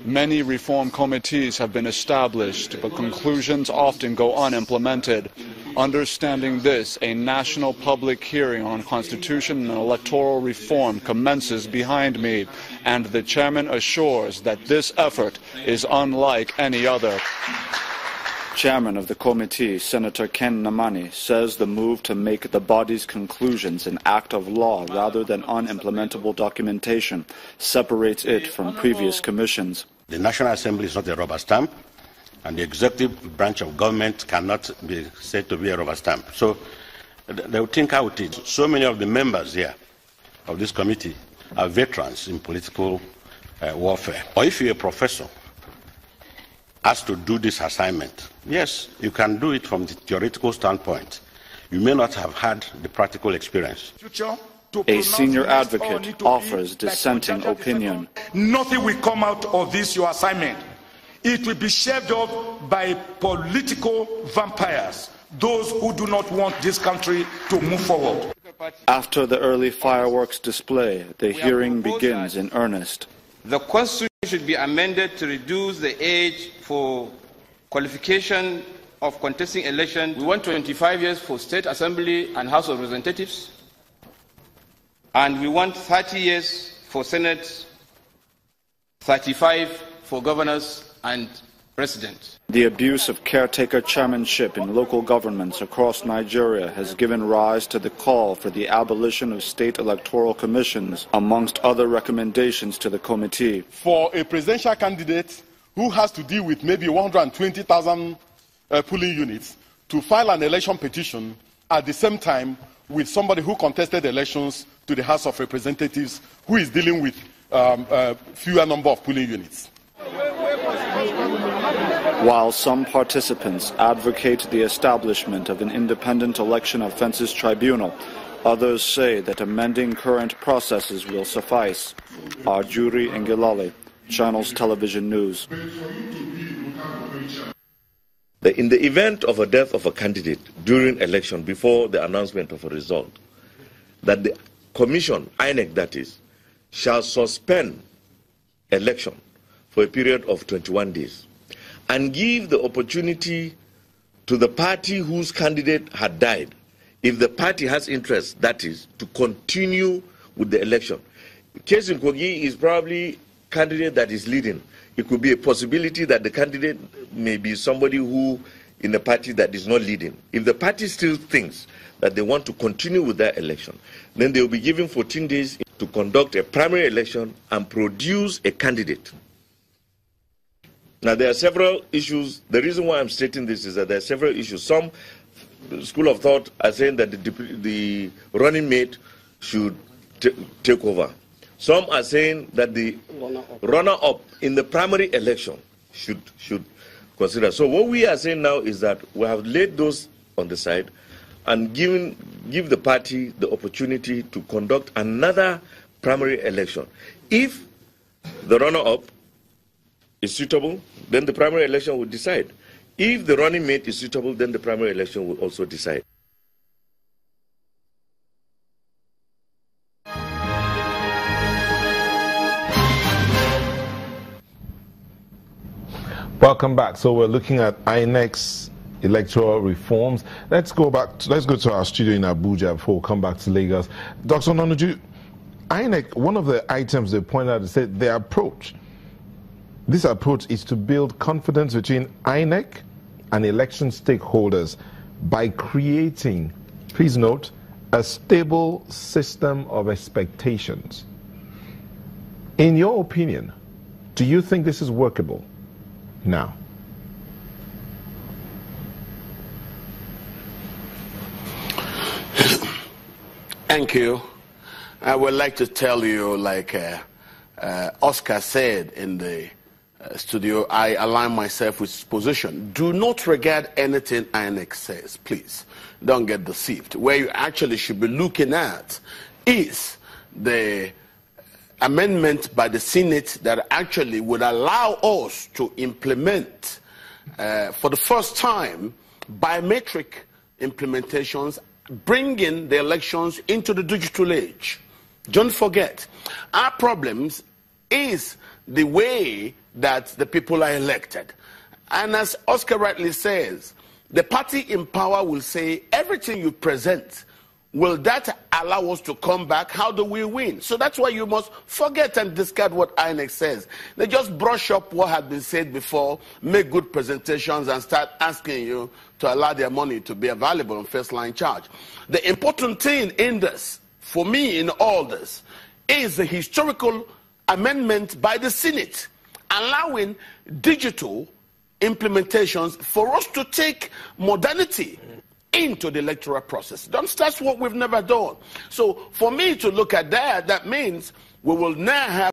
Many reform committees have been established, but conclusions often go unimplemented. Understanding this, a national public hearing on constitution and electoral reform commences behind me, and the chairman assures that this effort is unlike any other. Chairman of the committee, Senator Ken Namani, says the move to make the body's conclusions an act of law rather than unimplementable documentation separates it from previous commissions. The National Assembly is not a rubber stamp, and the executive branch of government cannot be said to be a rubber stamp. So they will think out it. So many of the members here of this committee are veterans in political warfare. Or if you're a professor asked to do this assignment, yes, you can do it from the theoretical standpoint. You may not have had the practical experience. A senior advocate offers dissenting opinion. Nothing will come out of this, your assignment. It will be shaved off by political vampires, those who do not want this country to move forward. After the early fireworks display, the hearing begins in earnest. The Constitution should be amended to reduce the age for qualification of contesting election. We want 25 years for State Assembly and House of Representatives. And we want 30 years for Senate, 35 for governors and president. The abuse of caretaker chairmanship in local governments across Nigeria has given rise to the call for the abolition of state electoral commissions, amongst other recommendations to the committee. For a presidential candidate who has to deal with maybe 120,000 polling units to file an election petition at the same time with somebody who contested elections to the House of Representatives who is dealing with fewer number of polling units. While some participants advocate the establishment of an independent election offenses tribunal, others say that amending current processes will suffice. Arjuri Ngelale, Channels Television News. In the event of a death of a candidate during election, before the announcement of a result, that the commission, INEC that is, shall suspend election for a period of 21 days and give the opportunity to the party whose candidate had died, if the party has interest, that is, to continue with the election. Case in Kogi is probably candidate that is leading. It could be a possibility that the candidate may be somebody who in a party that is not leading. If the party still thinks that they want to continue with that election, then they will be given 14 days to conduct a primary election and produce a candidate. Now, there are several issues. The reason why I'm stating this is that there are several issues. Some school of thought are saying that the running mate should take over. Some are saying that the runner-up in the primary election should consider. So what we are saying now is that we have laid those on the side and give the party the opportunity to conduct another primary election. If the runner-up is suitable, then the primary election will decide. If the running mate is suitable, then the primary election will also decide. Welcome back. So we're looking at INEC's electoral reforms. Let's go to our studio in Abuja before we come back to Lagos. Dr. Nonuju, INEC, one of the items they pointed out is that this approach is to build confidence between INEC and election stakeholders by creating, please note, a stable system of expectations. In your opinion, do you think this is workable now? Thank you. I would like to tell you, like Oscar said in the studio, I align myself with his position. Do not regard anything INEC says, please. Don't get deceived. Where you actually should be looking at is the amendment by the Senate that actually would allow us to implement, for the first time, biometric implementations, bringing the elections into the digital age. Don't forget, our problems is the way that the people are elected. And as Oscar rightly says, the party in power will say, everything you present, will that allow us to come back? How do we win? So that's why you must forget and discard what INEC says. They just brush up what had been said before, make good presentations, and start asking you to allow their money to be available on first-line charge. The important thing in this, for me in all this, is the historical amendment by the Senate, allowing digital implementations for us to take modernity into the electoral process. That's what we've never done. So for me to look at that, that means we will now have